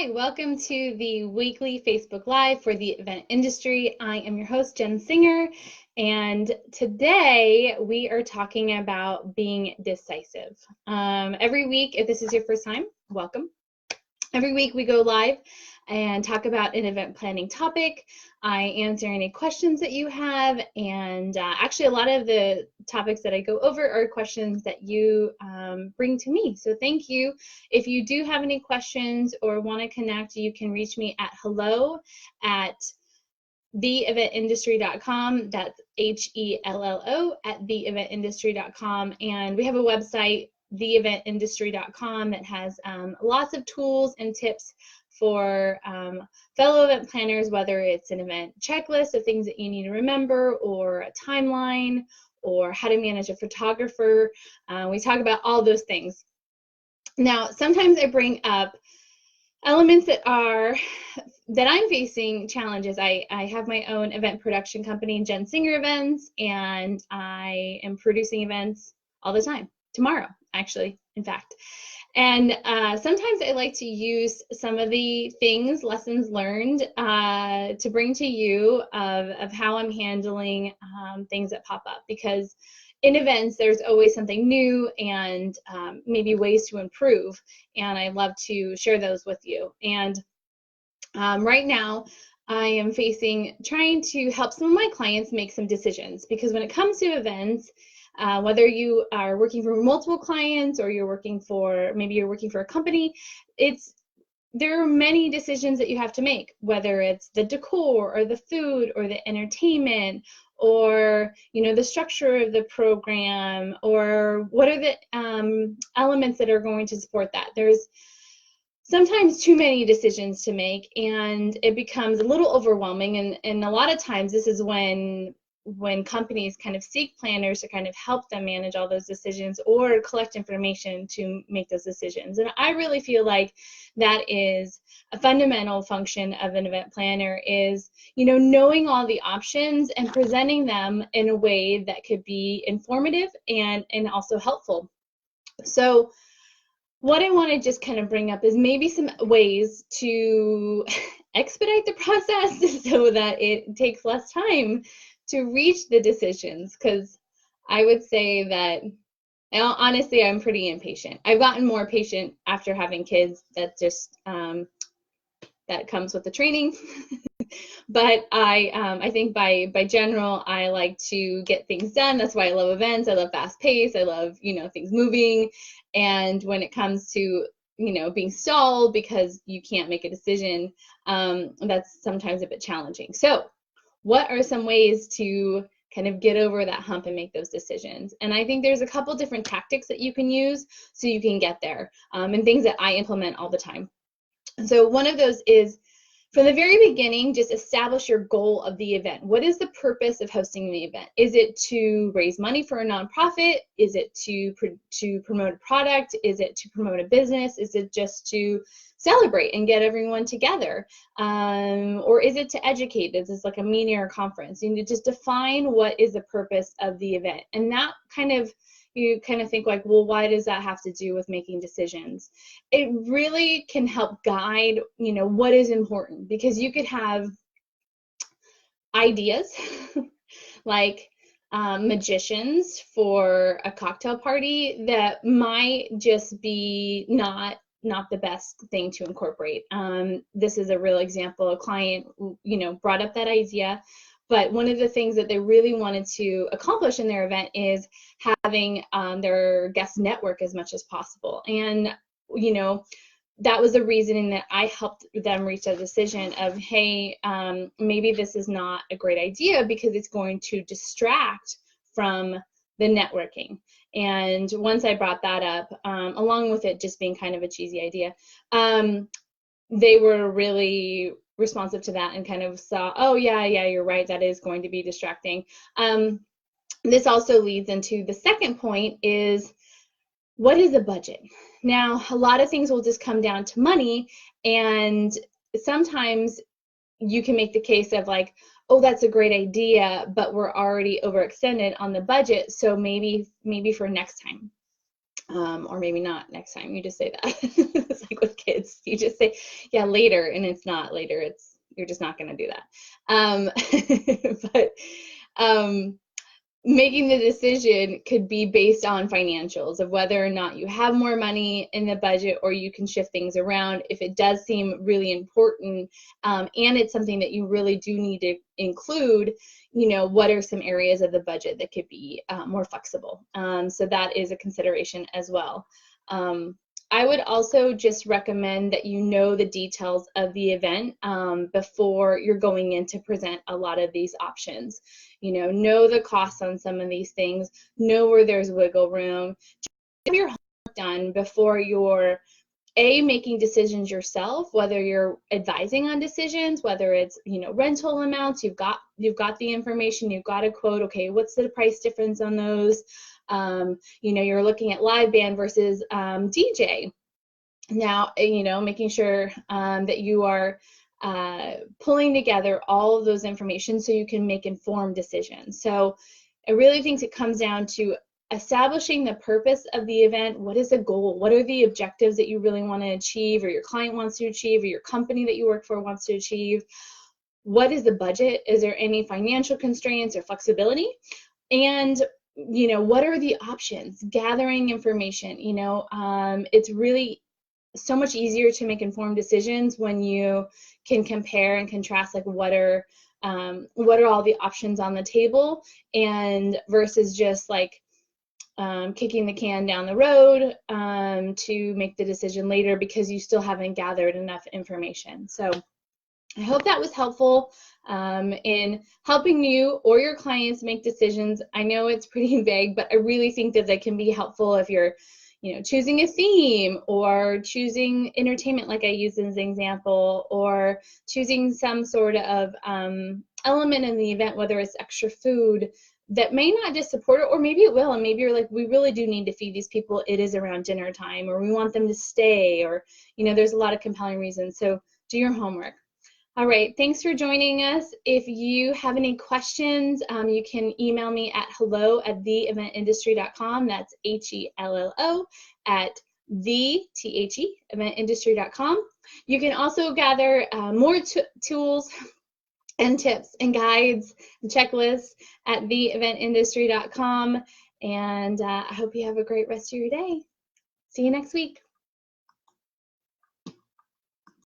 Hi, welcome to the weekly Facebook Live for the event industry. I am your host, Jen Singer, and today we are talking about being decisive. Every week, if this is your first time, welcome. Every week we go live and talk about an event planning topic. I answer any questions that you have, and actually a lot of the topics that I go over are questions that you bring to me. So thank you. If you do have any questions or want to connect, you can reach me at hello@theeventindustry.com. That's HELLO at theeventindustry.com. And we have a website, theeventindustry.com, that has lots of tools and tips for fellow event planners, whether it's an event checklist of things that you need to remember, or a timeline, or how to manage a photographer. We talk about all those things. Now, sometimes I bring up elements that I'm facing challenges. I have my own event production company, Jen Singer Events, and I am producing events all the time. Tomorrow, actually, in fact. And sometimes I like to use some of the lessons learned to bring to you of how I'm handling things that pop up, because in events, there's always something new and maybe ways to improve, and I love to share those with you. And right now, I am trying to help some of my clients make some decisions, because when it comes to events, whether you are working for multiple clients or maybe you're working for a company, there are many decisions that you have to make, whether it's the decor or the food or the entertainment, or the structure of the program, or what are the elements that are going to support that. There's sometimes too many decisions to make, and it becomes a little overwhelming, and a lot of times this is when companies kind of seek planners to kind of help them manage all those decisions or collect information to make those decisions. And I really feel like that is a fundamental function of an event planner, is knowing all the options and presenting them in a way that could be informative and also helpful. So what I want to just kind of bring up is maybe some ways to expedite the process so that it takes less time to reach the decisions, because I would say that, honestly, I'm pretty impatient. I've gotten more patient after having kids. That just that comes with the training. But I think by general, I like to get things done. That's why I love events. I love fast pace. I love things moving. And when it comes to being stalled because you can't make a decision, that's sometimes a bit challenging. So what are some ways to kind of get over that hump and make those decisions? And I think there's a couple different tactics that you can use so you can get there, and things that I implement all the time. So one of those is, from the very beginning, just establish your goal of the event. What is the purpose of hosting the event? Is it to raise money for a nonprofit? Is it to promote a product? Is it to promote a business? Is it just to celebrate and get everyone together? Or is it to educate? Is this like a meeting or a conference? You need to just define what is the purpose of the event. And that you kind of think like, well, why does that have to do with making decisions? It really can help guide, what is important, because you could have ideas like magicians for a cocktail party that might just be not the best thing to incorporate. This is a real example. A client, brought up that idea, but one of the things that they really wanted to accomplish in their event is having their guest network as much as possible. And, that was the reasoning that I helped them reach a decision of, hey, maybe this is not a great idea because it's going to distract from the networking. And once I brought that up, along with it just being kind of a cheesy idea, they were really responsive to that and kind of saw, oh yeah, you're right, that is going to be distracting. This also leads into the second point, is what is the budget? Now, a lot of things will just come down to money, and sometimes you can make the case of like, oh, that's a great idea, but we're already overextended on the budget, so maybe for next time. or maybe not next time. You just say that. It's like with kids, you just say, yeah, later, and it's not later. It's you're just not going to do that. But making the decision could be based on financials of whether or not you have more money in the budget or you can shift things around if it does seem really important, and it's something that you really do need to include. What are some areas of the budget that could be more flexible? So that is a consideration as well. I would also just recommend that you know the details of the event before you're going in to present a lot of these options. Know the costs on some of these things, know where there's wiggle room. Just have your homework done before you're making decisions yourself, whether you're advising on decisions, whether it's rental amounts. You've got the information, you've got a quote. Okay, what's the price difference on those? You're looking at live band versus DJ. Now, making sure that you are pulling together all of those information so you can make informed decisions. So I really think it comes down to establishing the purpose of the event. What is the goal? What are the objectives that you really want to achieve, or your client wants to achieve, or your company that you work for wants to achieve? What is the budget? Is there any financial constraints or flexibility? And what are the options? Gathering information. It's really so much easier to make informed decisions when you can compare and contrast, like what are all the options on the table, and versus just like kicking the can down the road to make the decision later because you still haven't gathered enough information. So I hope that was helpful in helping you or your clients make decisions. I know it's pretty vague, but I really think that they can be helpful if you're choosing a theme, or choosing entertainment like I used as an example, or choosing some sort of element in the event, whether it's extra food that may not just support it, or maybe it will, and maybe you're like, we really do need to feed these people, it is around dinner time, or we want them to stay, or there's a lot of compelling reasons. So do your homework. All right, thanks for joining us. If you have any questions, you can email me at hello@theeventindustry.com. That's HELLO at eventindustry.com. You can also gather more tools and tips and guides and checklists at theeventindustry.com. And I hope you have a great rest of your day. See you next week.